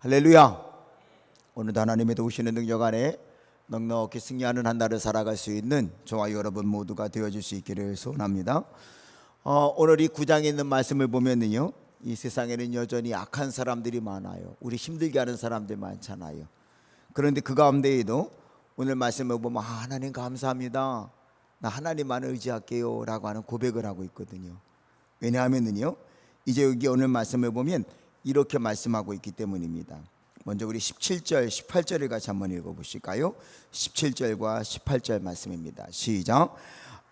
할렐루야. 오늘도 하나님의 도우시는 능력 안에 넉넉히 승리하는 한 달을 살아갈 수 있는 저와 여러분 모두가 되어줄 수 있기를 소원합니다. 오늘 이 9장에 있는 말씀을 보면은요, 이 세상에는 여전히 악한 사람들이 많아요. 우리 힘들게 하는 사람들 많잖아요. 그런데 그 가운데에도 오늘 말씀을 보면 하나님 감사합니다, 나 하나님만 의지할게요 라고 하는 고백을 하고 있거든요. 왜냐하면은요, 이제 여기 오늘 말씀을 보면 이렇게 말씀하고 있기 때문입니다. 먼저 우리 17절 18절을 같이 한번 읽어보실까요? 17절과 18절 말씀입니다. 시작.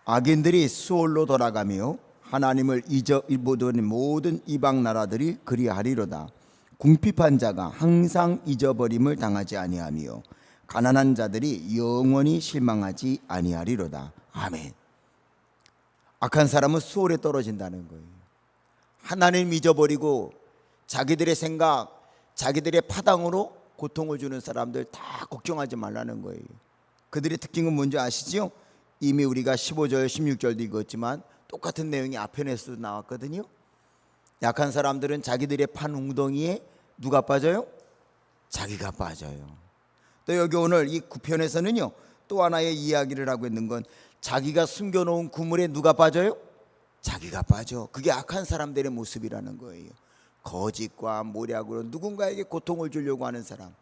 악인들이 수올로 돌아가며 하나님을 잊어버린 모든 이방 나라들이 그리하리로다. 궁핍한 자가 항상 잊어버림을 당하지 아니하며 가난한 자들이 영원히 실망하지 아니하리로다. 아멘. 악한 사람은 수올에 떨어진다는 거예요. 하나님 잊어버리고 자기들의 생각, 자기들의 파당으로 고통을 주는 사람들 다 걱정하지 말라는 거예요. 그들의 특징은 뭔지 아시죠? 이미 우리가 15절 16절도 읽었지만 똑같은 내용이 앞편에서도 나왔거든요. 약한 사람들은 자기들의 판 웅덩이에 누가 빠져요? 자기가 빠져요. 또 여기 오늘 이 9편에서는요, 또 하나의 이야기를 하고 있는 건 자기가 숨겨놓은 그물에 누가 빠져요? 자기가 빠져. 그게 악한 사람들의 모습이라는 거예요. 거짓과 모략으로 누군가에게 고통을 주려고 하는 사람,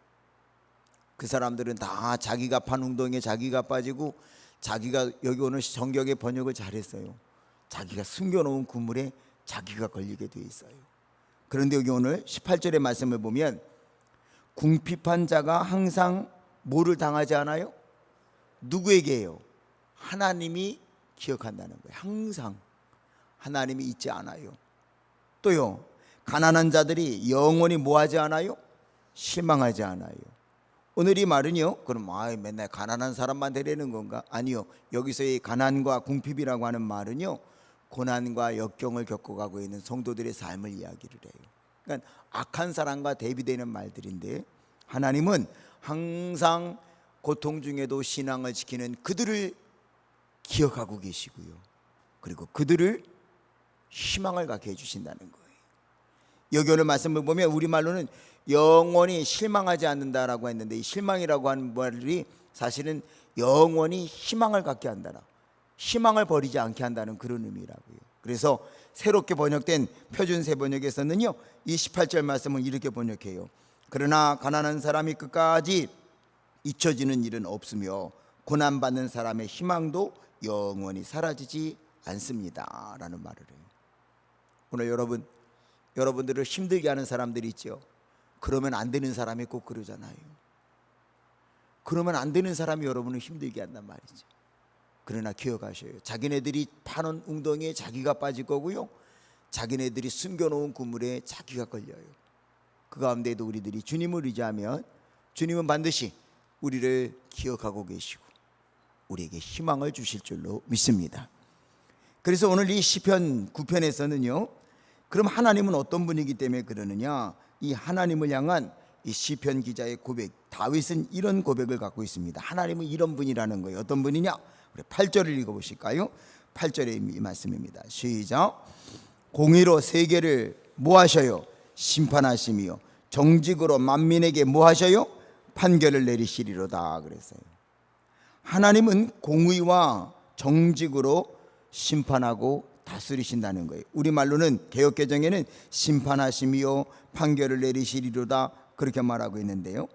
그 사람들은 다 자기가 판 웅덩이에 자기가 빠지고, 자기가, 여기 오늘 성경의 번역을 잘했어요. 자기가 숨겨놓은 그물에 자기가 걸리게 돼 있어요. 그런데 여기 오늘 18절의 말씀을 보면 궁핍한 자가 항상 뭐를 당하지 않아요? 누구에게요? 하나님이 기억한다는 거예요. 항상 하나님이 잊지 않아요. 또요, 가난한 자들이 영원히 뭐하지 않아요? 실망하지 않아요. 오늘 이 말은요, 그럼 맨날 가난한 사람만 되려는 건가? 아니요. 여기서의 가난과 궁핍이라고 하는 말은요, 고난과 역경을 겪어가고 있는 성도들의 삶을 이야기를 해요. 그러니까 악한 사람과 대비되는 말들인데, 하나님은 항상 고통 중에도 신앙을 지키는 그들을 기억하고 계시고요, 그리고 그들을 희망을 갖게 해주신다는 거예요. 여기 오늘 말씀을 보면 우리말로는 영원히 실망하지 않는다라고 했는데, 이 실망이라고 하는 말이 사실은 영원히 희망을 갖게 한다라, 희망을 버리지 않게 한다는 그런 의미라고요. 그래서 새롭게 번역된 표준세 번역에서는요, 이 18절 말씀을 이렇게 번역해요. 그러나 가난한 사람이 끝까지 잊혀지는 일은 없으며 고난받는 사람의 희망도 영원히 사라지지 않습니다 라는 말을 해요. 오늘 여러분들을 힘들게 하는 사람들이 있죠. 그러면 안 되는 사람이 꼭 그러잖아요. 그러면 안 되는 사람이 여러분을 힘들게 한단 말이죠. 그러나 기억하셔요. 자기네들이 파는 웅덩이에 자기가 빠질 거고요, 자기네들이 숨겨놓은 그물에 자기가 걸려요. 그 가운데에도 우리들이 주님을 의지하면 주님은 반드시 우리를 기억하고 계시고 우리에게 희망을 주실 줄로 믿습니다. 그래서 오늘 이 시편 9편에서는요, 그럼 하나님은 어떤 분이기 때문에 그러느냐, 이 하나님을 향한 이 시편 기자의 고백, 다윗은 이런 고백을 갖고 있습니다. 하나님은 이런 분이라는 거예요. 어떤 분이냐? 우리 8절을 읽어보실까요? 8절의 말씀입니다. 시작. 공의로 세계를 뭐 하셔요? 심판하시며 정직으로 만민에게 뭐 하셔요? 판결을 내리시리로다 그랬어요. 하나님은 공의와 정직으로 심판하고 다스리신다는 거예요. 우리말로는 개역개정에는 심판하시며 판결을 내리시리로다 그렇게 말하고 있는데요,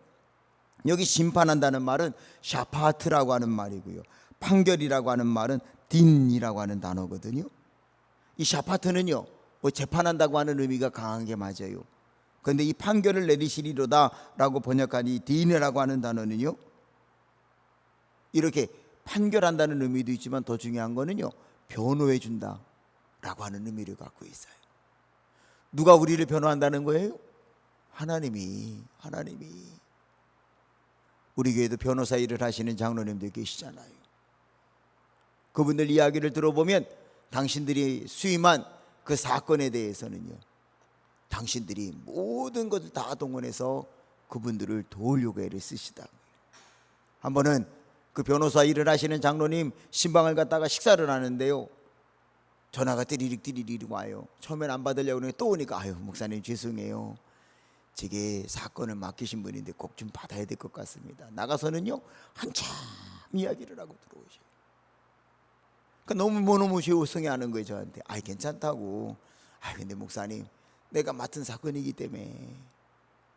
여기 심판한다는 말은 샤파트라고 하는 말이고요, 판결이라고 하는 말은 딘이라고 하는 단어거든요. 이 샤파트는요, 재판한다고 하는 의미가 강한 게 맞아요. 그런데 이 판결을 내리시리로다 라고 번역한 이 딘이라고 하는 단어는요, 이렇게 판결한다는 의미도 있지만 더 중요한 거는요, 변호해 준다 라고 하는 의미를 갖고 있어요. 누가 우리를 변호한다는 거예요? 하나님이. 우리 교회도 변호사 일을 하시는 장로님들 계시잖아요. 그분들 이야기를 들어보면 당신들이 수임한 그 사건에 대해서는요, 당신들이 모든 것을 다 동원해서 그분들을 도우려고 애를 쓰시다. 한 번은 그 변호사 일을 하시는 장로님 신방을 갔다가 식사를 하는데요, 전화가 띠리릭 와요. 처음엔 안 받으려고 그러는데 또 오니까 목사님 죄송해요, 제게 사건을 맡기신 분인데 꼭 좀 받아야 될 것 같습니다. 나가서는요 한참 이야기를 하고 들어오셔요. 그러니까 너무 죄송해하는 거예요 저한테. 아이 괜찮다고. 근데 목사님 내가 맡은 사건이기 때문에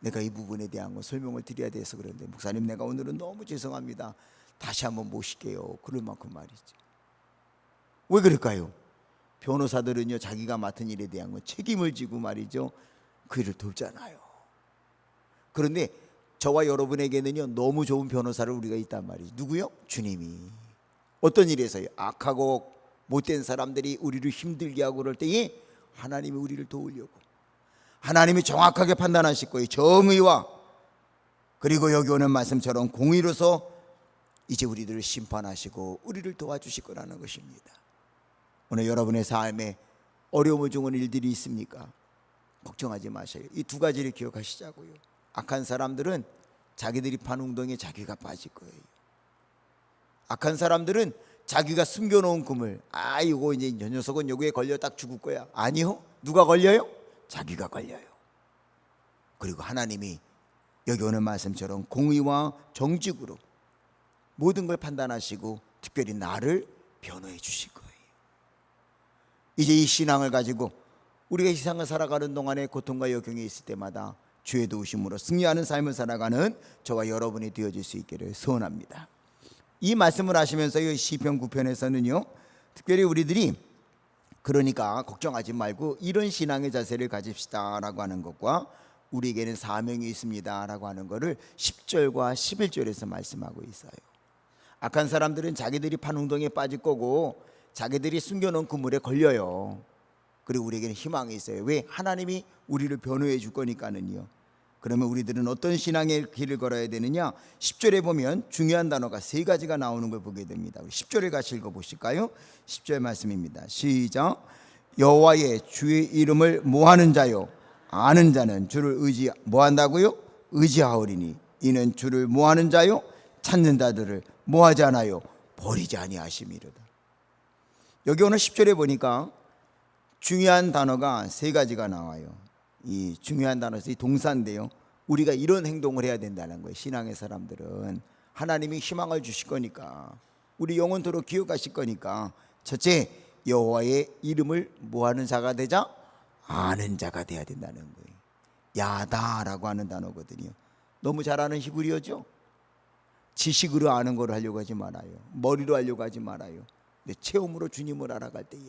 내가 이 부분에 대한 거 설명을 드려야 돼서 그런데 목사님 내가 오늘은 너무 죄송합니다. 다시 한번 모실게요. 그럴 만큼 말이죠. 왜 그럴까요? 변호사들은요 자기가 맡은 일에 대한 거 책임을 지고 말이죠 그 일을 돕잖아요. 그런데 저와 여러분에게는요 너무 좋은 변호사를 우리가 있단 말이죠. 누구요? 주님이. 어떤 일에서요? 악하고 못된 사람들이 우리를 힘들게 하고 그럴 때에 하나님이 우리를 도우려고 하나님이 정확하게 판단하실 거예요. 정의와 그리고 여기 오는 말씀처럼 공의로서 이제 우리들을 심판하시고 우리를 도와주실 거라는 것입니다. 오늘 여러분의 삶에 어려움을 주는 일들이 있습니까? 걱정하지 마세요. 이 두 가지를 기억하시자고요. 악한 사람들은 자기들이 판 웅덩이에 자기가 빠질 거예요. 악한 사람들은 자기가 숨겨놓은 금을 이거 이제 저 녀석은 여기에 걸려 딱 죽을 거야. 아니요. 누가 걸려요? 자기가 걸려요. 그리고 하나님이 여기 오는 말씀처럼 공의와 정직으로 모든 걸 판단하시고 특별히 나를 변호해 주실 거예요. 이제 이 신앙을 가지고 우리가 이 세상을 살아가는 동안에 고통과 역경이 있을 때마다 주의 도우심으로 승리하는 삶을 살아가는 저와 여러분이 되어질 수 있기를 소원합니다. 이 말씀을 하시면서 이 시편 9편에서는요 특별히 우리들이 그러니까 걱정하지 말고 이런 신앙의 자세를 가집시다 라고 하는 것과 우리에게는 사명이 있습니다 라고 하는 것을 10절과 11절에서 말씀하고 있어요. 악한 사람들은 자기들이 판 웅덩이에 빠질 거고 자기들이 숨겨놓은 그물에 걸려요. 그리고 우리에게는 희망이 있어요. 왜? 하나님이 우리를 변호해 줄 거니까는요. 그러면 우리들은 어떤 신앙의 길을 걸어야 되느냐? 10절에 보면 중요한 단어가 세 가지가 나오는 걸 보게 됩니다. 10절에 같이 읽어보실까요? 10절 말씀입니다. 시작. 여호와의 주의 이름을 모하는 자요 아는 자는 주를 모한다고요? 의지하오리니 이는 주를 모하는 자요 찾는 자들을 모하지 않아요 버리지 아니하심이로다. 여기 오늘 10절에 보니까 중요한 단어가 세 가지가 나와요. 이 중요한 단어에서 이 동사인데요 우리가 이런 행동을 해야 된다는 거예요. 신앙의 사람들은 하나님이 희망을 주실 거니까 우리 영원토록 기억하실 거니까 첫째 여호와의 이름을 모하는 자가 되자 아는 자가 돼야 된다는 거예요. 야다라고 하는 단어거든요. 너무 잘 아는 히브리어죠. 지식으로 아는 걸 하려고 하지 말아요. 머리로 하려고 하지 말아요. 근데 체험으로 주님을 알아갈 때에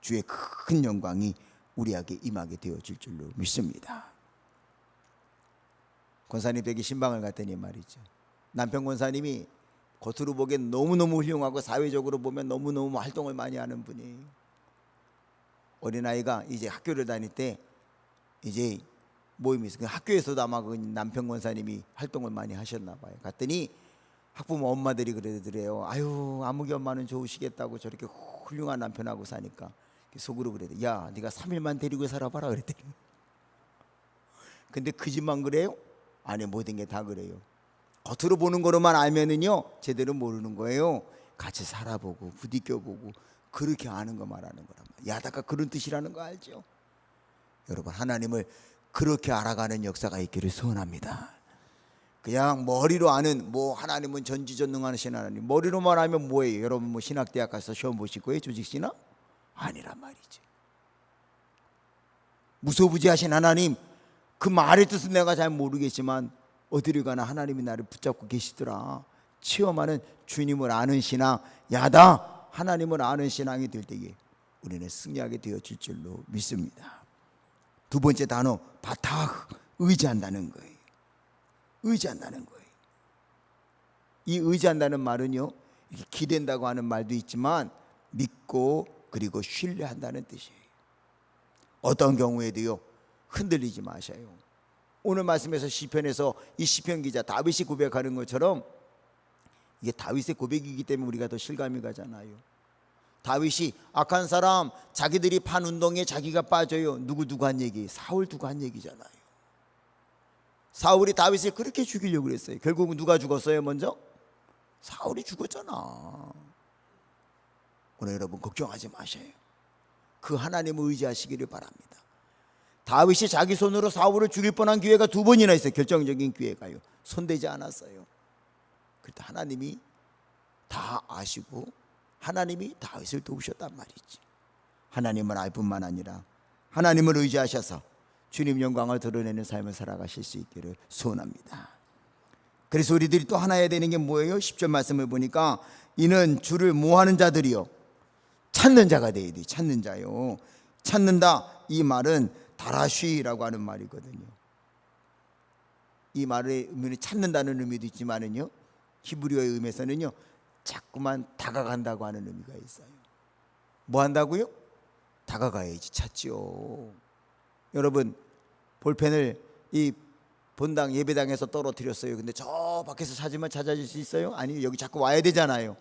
주의 큰 영광이 우리에게 임하게 되어질 줄로 믿습니다. 권사님 댁에 신방을 갔더니 말이죠 남편 권사님이 겉으로 보기엔 너무너무 훌륭하고 사회적으로 보면 너무너무 활동을 많이 하는 분이에요. 어린아이가 이제 학교를 다닐 때 이제 모임이 있어요. 학교에서도 아마 그 남편 권사님이 활동을 많이 하셨나 봐요. 갔더니 학부모 엄마들이 그러더래요. 아유 아무개 엄마는 좋으시겠다고 저렇게 훌륭한 남편하고 사니까 속으로 그래요. 야 네가 3일만 데리고 살아봐라 그랬더니 근데 그 집만 그래요? 안에 모든 게 다 그래요. 겉으로 보는 거로만 알면은요 제대로 모르는 거예요. 같이 살아보고 부딪혀보고 그렇게 아는 거 말하는 거란 말이에요. 야다가 그런 뜻이라는 거 알죠? 여러분 하나님을 그렇게 알아가는 역사가 있기를 소원합니다. 그냥 머리로 아는 하나님은 전지전능하신 하나님 머리로만 알면 뭐예요? 여러분 신학대학 가서 시험 보실 거예요? 조직신학? 아니란 말이죠. 무소부지하신 하나님 그 말의 뜻은 내가 잘 모르겠지만 어디를 가나 하나님이 나를 붙잡고 계시더라. 체험하는 주님을 아는 신앙 야다 하나님을 아는 신앙이 될 때에 우리는 승리하게 되어질 줄로 믿습니다. 두 번째 단어 바탁 의지한다는 거예요. 의지한다는 거예요. 이 의지한다는 말은요 기댄다고 하는 말도 있지만 믿고 그리고 신뢰한다는 뜻이에요. 어떤 경우에도요 흔들리지 마셔요. 오늘 말씀에서 시편에서 이 시편 기자 다윗이 고백하는 것처럼 이게 다윗의 고백이기 때문에 우리가 더 실감이 가잖아요. 다윗이 악한 사람 자기들이 판 운동에 자기가 빠져요. 누구 한 얘기? 사울 두고 한 얘기잖아요. 사울이 다윗을 그렇게 죽이려고 그랬어요. 결국은 누가 죽었어요? 먼저 사울이 죽었잖아. 오늘 여러분 걱정하지 마셔요. 그 하나님을 의지하시기를 바랍니다. 다윗이 자기 손으로 사울을 죽일 뻔한 기회가 2번이나 있어요. 결정적인 기회가요. 손대지 않았어요. 그때 하나님이 다 아시고 하나님이 다윗을 도우셨단 말이지. 하나님을 알 뿐만 아니라 하나님을 의지하셔서 주님 영광을 드러내는 삶을 살아가실 수 있기를 소원합니다. 그래서 우리들이 또 하나 해야 되는 게 뭐예요? 10절 말씀을 보니까 이는 주를 모하는 자들이요 찾는 자가 되어야 돼. 찾는 자요. 찾는다, 이 말은 다라쉬라고 하는 말이거든요. 이 말의 의미는 찾는다는 의미도 있지만은요, 히브리어의 의미에서는요, 자꾸만 다가간다고 하는 의미가 있어요. 뭐 한다고요? 다가가야지 찾지요. 여러분, 볼펜을 이 본당 예배당에서 떨어뜨렸어요. 근데 저 밖에서 찾으면 찾아질 수 있어요? 아니요, 여기 자꾸 와야 되잖아요.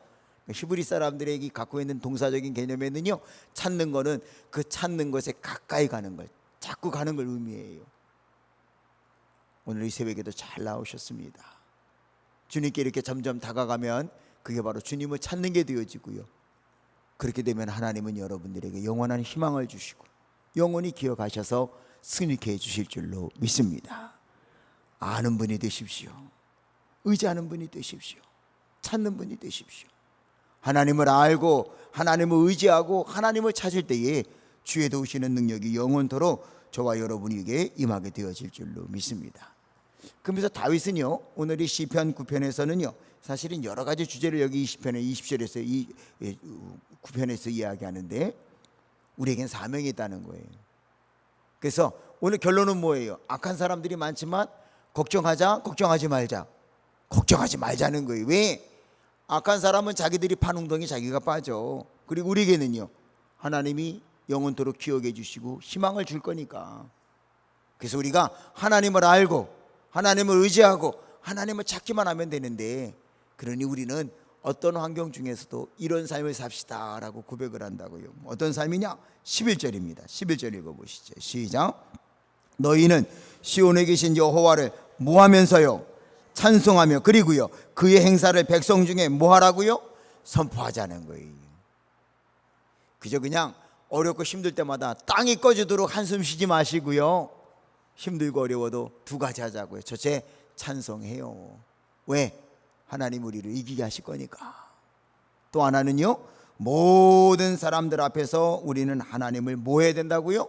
히브리 사람들에게 갖고 있는 동사적인 개념에는요, 찾는 거는 그 찾는 것에 가까이 가는 걸, 자꾸 가는 걸 의미해요. 오늘 이 새벽에도 잘 나오셨습니다. 주님께 이렇게 점점 다가가면 그게 바로 주님을 찾는 게 되어지고요, 그렇게 되면 하나님은 여러분들에게 영원한 희망을 주시고 영원히 기억하셔서 승리케 해주실 줄로 믿습니다. 아는 분이 되십시오. 의지하는 분이 되십시오. 찾는 분이 되십시오. 하나님을 알고 하나님을 의지하고 하나님을 찾을 때에 주의 도우시는 능력이 영원토록 저와 여러분에게 임하게 되어질 줄로 믿습니다. 그러면서 다윗은요, 오늘 이 시편 9편에서는요, 사실은 여러 가지 주제를 여기 20편에 20절에서 이 9편에서 이야기하는데 우리에겐 사명이 있다는 거예요. 그래서 오늘 결론은 뭐예요? 악한 사람들이 많지만 걱정하자, 걱정하지 말자. 걱정하지 말자는 거예요. 왜? 악한 사람은 자기들이 판 웅덩이 자기가 빠져. 그리고 우리에게는요, 하나님이 영원토록 기억해 주시고 희망을 줄 거니까. 그래서 우리가 하나님을 알고 하나님을 의지하고 하나님을 찾기만 하면 되는데, 그러니 우리는 어떤 환경 중에서도 이런 삶을 삽시다 라고 고백을 한다고요. 어떤 삶이냐? 11절입니다 11절 읽어보시죠. 시작. 너희는 시온에 계신 여호와를 모하면서요 찬송하며, 그리고요 그의 행사를 백성 중에 뭐하라고요? 선포하자는 거예요. 그저 그냥 어렵고 힘들 때마다 땅이 꺼지도록 한숨 쉬지 마시고요, 힘들고 어려워도 2가지 하자고요. 첫째, 찬송해요. 왜? 하나님 우리를 이기게 하실 거니까. 또 하나는요, 모든 사람들 앞에서 우리는 하나님을 뭐 해야 된다고요?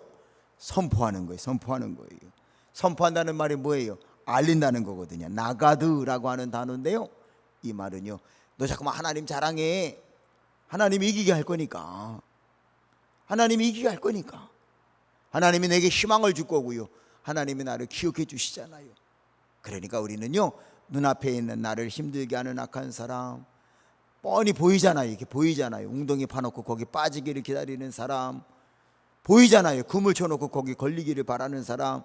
선포하는 거예요. 선포하는 거예요. 선포한다는 말이 뭐예요? 알린다는 거거든요. 나가드라고 하는 단어인데요, 이 말은요, 너 자꾸만 하나님 자랑해. 하나님이 이기게 할 거니까. 하나님이 이기게 할 거니까. 하나님이 내게 희망을 줄 거고요, 하나님이 나를 기억해 주시잖아요. 그러니까 우리는요, 눈앞에 있는 나를 힘들게 하는 악한 사람, 뻔히 보이잖아요. 이렇게 보이잖아요. 웅덩이 파놓고 거기 빠지기를 기다리는 사람 보이잖아요. 그물 쳐놓고 거기 걸리기를 바라는 사람.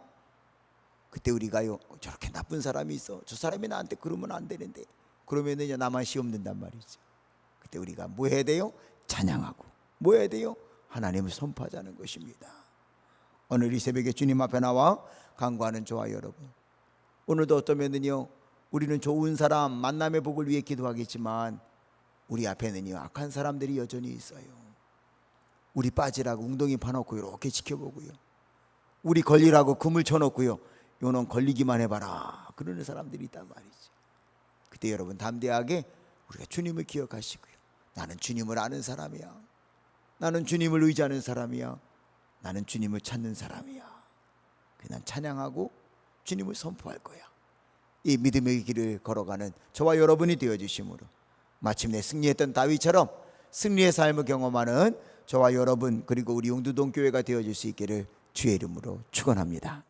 그때 우리가요, 저렇게 나쁜 사람이 있어, 저 사람이 나한테 그러면 안 되는데, 그러면은 나만 시험 든단 말이죠. 그때 우리가 뭐 해야 돼요? 찬양하고. 뭐 해야 돼요? 하나님을 선포하자는 것입니다. 오늘 이 새벽에 주님 앞에 나와 간구하는 저와 여러분, 오늘도 어쩌면은요, 우리는 좋은 사람 만남의 복을 위해 기도하겠지만 우리 앞에는요, 악한 사람들이 여전히 있어요. 우리 빠지라고 웅덩이 파놓고 이렇게 지켜보고요, 우리 걸리라고 그물 쳐놓고요, 요놈 걸리기만 해봐라 그러는 사람들이 있단 말이지. 그때 여러분 담대하게 우리가 주님을 기억하시고요, 나는 주님을 아는 사람이야, 나는 주님을 의지하는 사람이야, 나는 주님을 찾는 사람이야. 그냥 찬양하고 주님을 선포할 거야. 이 믿음의 길을 걸어가는 저와 여러분이 되어주심으로 마침내 승리했던 다윗처럼 승리의 삶을 경험하는 저와 여러분, 그리고 우리 용두동 교회가 되어줄 수 있기를 주의 이름으로 축원합니다.